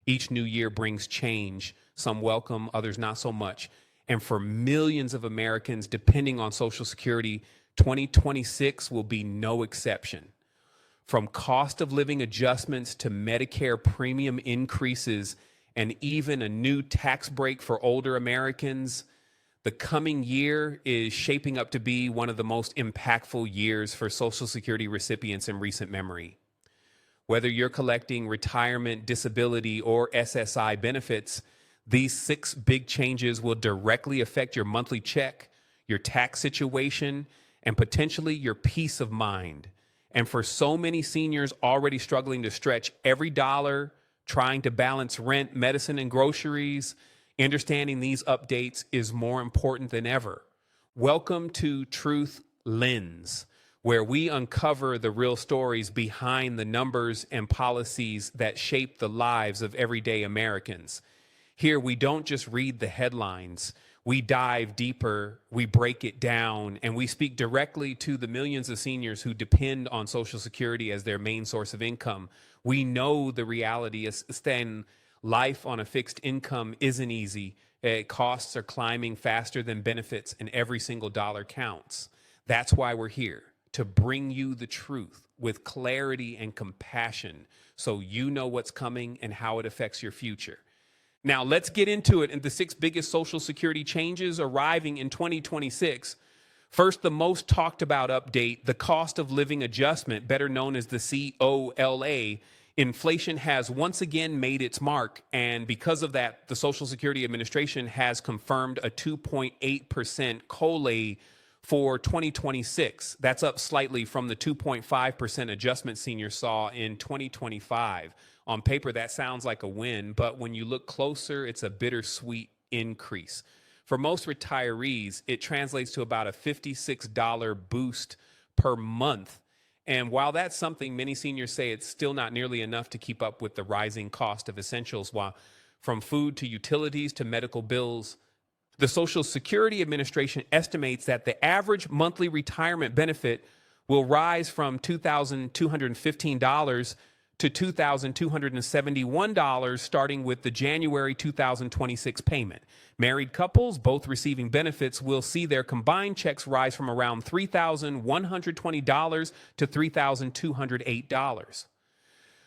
Each new year brings change, some welcome, others not so much. And for millions of Americans depending on Social Security, 2026 will be no exception. From cost of living adjustments to Medicare premium increases and even a new tax break for older Americans, the coming year is shaping up to be one of the most impactful years for Social Security recipients in recent memory. Whether you're collecting retirement, disability, or SSI benefits, these 6 big changes will directly affect your monthly check, your tax situation, and potentially your peace of mind. And for so many seniors already struggling to stretch every dollar, trying to balance rent, medicine, and groceries, understanding these updates is more important than ever. Welcome to Truth Lens, where we uncover the real stories behind the numbers and policies that shape the lives of everyday Americans. Here, we don't just read the headlines. We dive deeper, we break it down, and we speak directly to the millions of seniors who depend on Social Security as their main source of income. We know the reality is then life on a fixed income isn't easy. Costs are climbing faster than benefits, and every single dollar counts. That's why we're here, to bring you the truth with clarity and compassion so you know what's coming and how it affects your future. Now, let's get into it and the 6 biggest Social Security changes arriving in 2026. First, the most talked about update, the cost of living adjustment, better known as the COLA. Inflation has once again made its mark, and because of that, the Social Security Administration has confirmed a 2.8% COLA for 2026. That's up slightly from the 2.5% adjustment seniors saw in 2025. On paper, that sounds like a win, but when you look closer, it's a bittersweet increase. For most retirees, it translates to about a $56 boost per month. And while that's something, many seniors say it's still not nearly enough to keep up with the rising cost of essentials, while from food to utilities to medical bills. The Social Security Administration estimates that the average monthly retirement benefit will rise from $2,215 to $2,271 starting with the January 2026 payment. Married couples, both receiving benefits, will see their combined checks rise from around $3,120 to $3,208.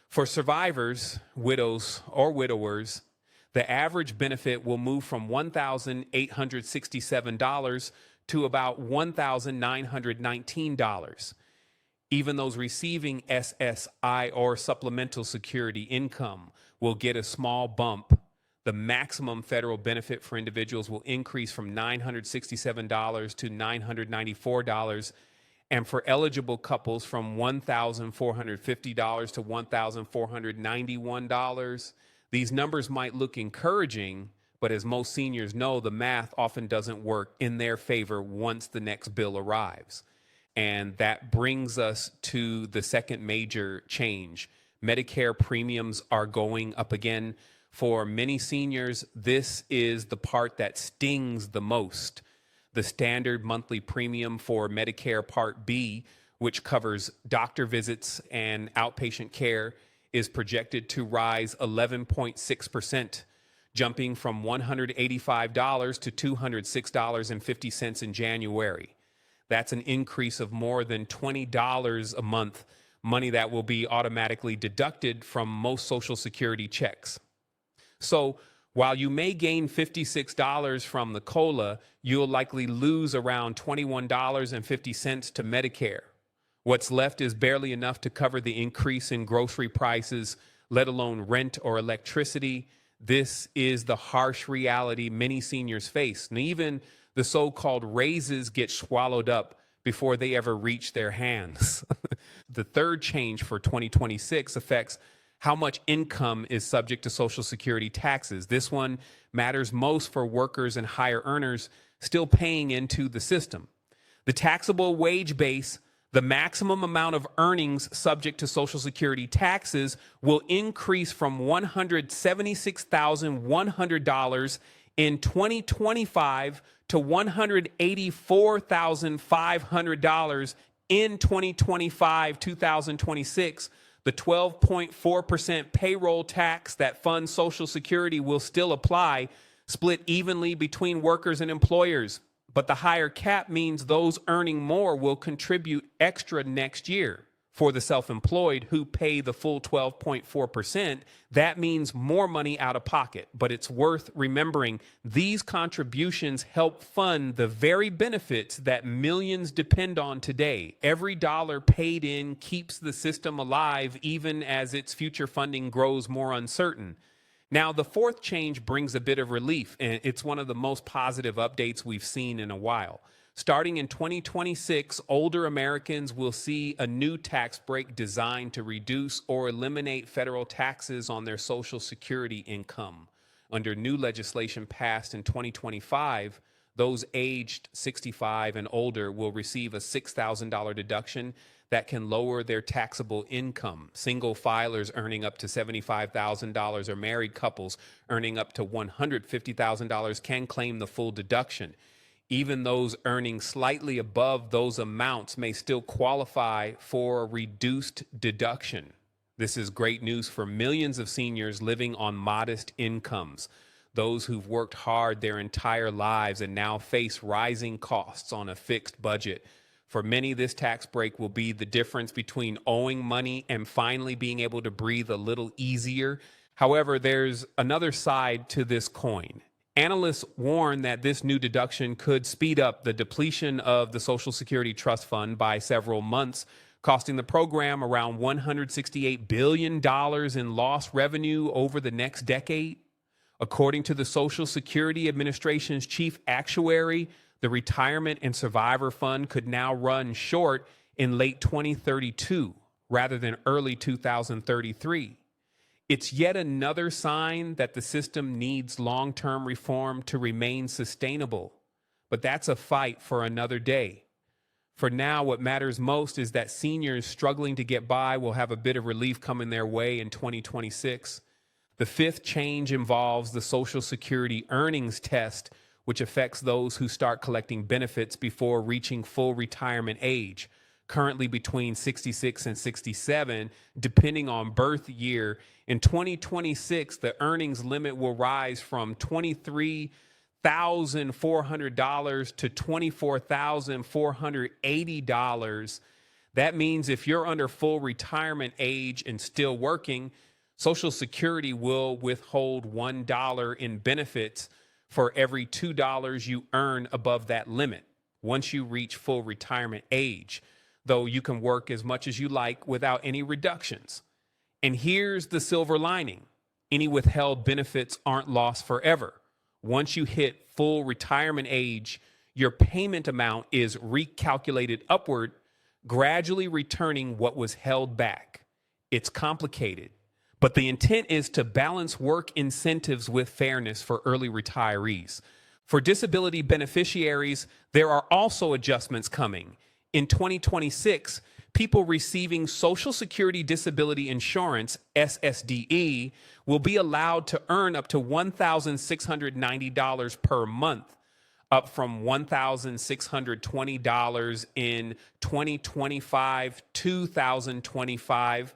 For survivors, widows, or widowers, the average benefit will move from $1,867 to about $1,919. Even those receiving SSI or supplemental security income will get a small bump. The maximum federal benefit for individuals will increase from $967 to $994, and for eligible couples from $1,450 to $1,491. These numbers might look encouraging, but as most seniors know, the math often doesn't work in their favor once the next bill arrives. And that brings us to the second major change. Medicare premiums are going up again. For many seniors, this is the part that stings the most. The standard monthly premium for Medicare Part B, which covers doctor visits and outpatient care, is projected to rise 11.6%, jumping from $185 to $206.50 in January. That's an increase of more than $20 a month, money that will be automatically deducted from most Social Security checks. So while you may gain $56 from the COLA, you'll likely lose around $21.50 to Medicare. What's left is barely enough to cover the increase in grocery prices, let alone rent or electricity. This is the harsh reality many seniors face. And even the so-called raises get swallowed up before they ever reach their hands. The third change for 2026 affects how much income is subject to Social Security taxes. This one matters most for workers and higher earners still paying into the system. The taxable wage base, the maximum amount of earnings subject to Social Security taxes, will increase from $176,100 in 2025 to $184,500 in 2026, The 12.4% payroll tax that funds Social Security will still apply, split evenly between workers and employers. But the higher cap means those earning more will contribute extra next year. For the self-employed who pay the full 12.4%, that means more money out of pocket. But it's worth remembering these contributions help fund the very benefits that millions depend on today. Every dollar paid in keeps the system alive even as its future funding grows more uncertain. Now, the fourth change brings a bit of relief, and it's one of the most positive updates we've seen in a while. Starting in 2026, older Americans will see a new tax break designed to reduce or eliminate federal taxes on their Social Security income. Under new legislation passed in 2025, those aged 65 and older will receive a $6,000 deduction that can lower their taxable income. Single filers earning up to $75,000 or married couples earning up to $150,000 can claim the full deduction. Even those earning slightly above those amounts may still qualify for a reduced deduction. This is great news for millions of seniors living on modest incomes, those who've worked hard their entire lives and now face rising costs on a fixed budget. For many, this tax break will be the difference between owing money and finally being able to breathe a little easier. However, there's another side to this coin. Analysts warn that this new deduction could speed up the depletion of the Social Security Trust Fund by several months, costing the program around $168 billion in lost revenue over the next decade. According to the Social Security Administration's chief actuary, the Retirement and Survivor Fund could now run short in late 2032 rather than early 2033. It's yet another sign that the system needs long-term reform to remain sustainable. But that's a fight for another day. For now, what matters most is that seniors struggling to get by will have a bit of relief coming their way in 2026. The fifth change involves the Social Security earnings test, which affects those who start collecting benefits before reaching full retirement age. Currently between 66 and 67, depending on birth year. In 2026, the earnings limit will rise from $23,400 to $24,480. That means if you're under full retirement age and still working, Social Security will withhold $1 in benefits for every $2 you earn above that limit once you reach full retirement age, though you can work as much as you like without any reductions. And here's the silver lining. Any withheld benefits aren't lost forever. Once you hit full retirement age, your payment amount is recalculated upward, gradually returning what was held back. It's complicated, but the intent is to balance work incentives with fairness for early retirees. For disability beneficiaries, there are also adjustments coming. In 2026, people receiving Social Security Disability Insurance, SSDI, will be allowed to earn up to $1,690 per month, up from $1,620 in 2025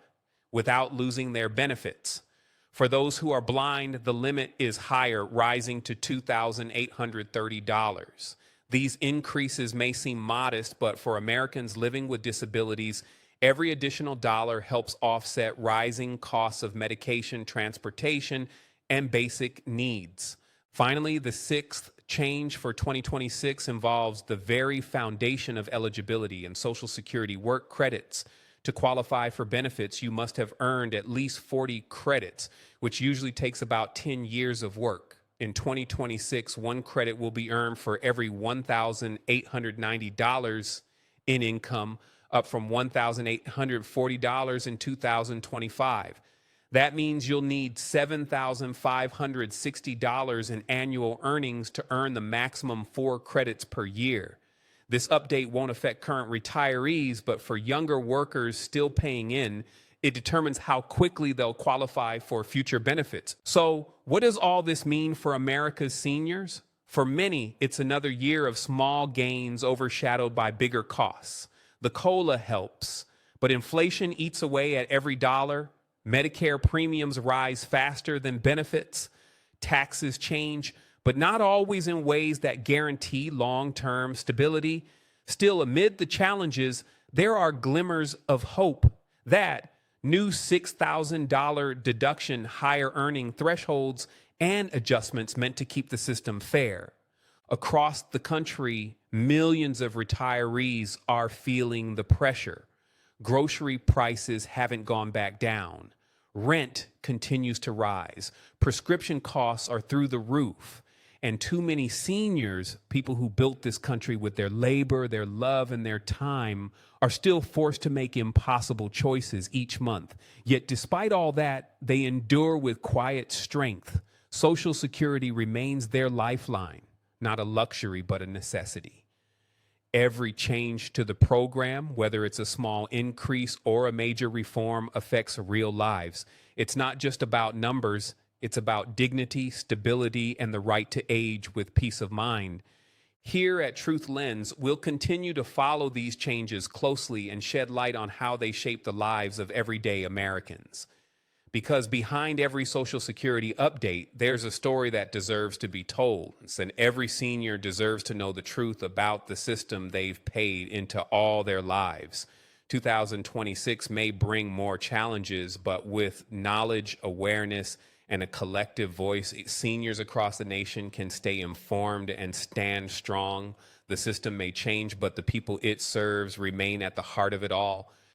without losing their benefits. For those who are blind, the limit is higher, rising to $2,830. These increases may seem modest, but for Americans living with disabilities, every additional dollar helps offset rising costs of medication, transportation, and basic needs. Finally, the sixth change for 2026 involves the very foundation of eligibility and Social Security work credits. To qualify for benefits, you must have earned at least 40 credits, which usually takes about 10 years of work. In 2026, one credit will be earned for every $1,890 in income, up from $1,840 in 2025. That means you'll need $7,560 in annual earnings to earn the maximum 4 credits per year. This update won't affect current retirees, but for younger workers still paying in, it determines how quickly they'll qualify for future benefits. So, what does all this mean for America's seniors? For many, it's another year of small gains overshadowed by bigger costs. The COLA helps, But inflation eats away at every dollar. Medicare premiums rise faster than benefits. Taxes change, but not always in ways that guarantee long-term stability. Still, amid the challenges, there are glimmers of hope that new $6,000 deduction, higher earning thresholds, and adjustments meant to keep the system fair. Across the country, millions of retirees are feeling the pressure. Grocery prices haven't gone back down. Rent continues to rise. Prescription costs are through the roof. And too many seniors, people who built this country with their labor, their love, and their time, are still forced to make impossible choices each month. Yet despite all that, they endure with quiet strength. Social Security remains their lifeline, not a luxury, but a necessity. Every change to the program, whether it's a small increase or a major reform, affects real lives. It's not just about numbers. It's about dignity, stability, and the right to age with peace of mind. Here at Truth Lens, we'll continue to follow these changes closely and shed light on how they shape the lives of everyday Americans. Because behind every Social Security update, there's a story that deserves to be told. And every senior deserves to know the truth about the system they've paid into all their lives. 2026 may bring more challenges, but with knowledge, awareness, and a collective voice, seniors across the nation can stay informed and stand strong. The system may change, but the people it serves remain at the heart of it all.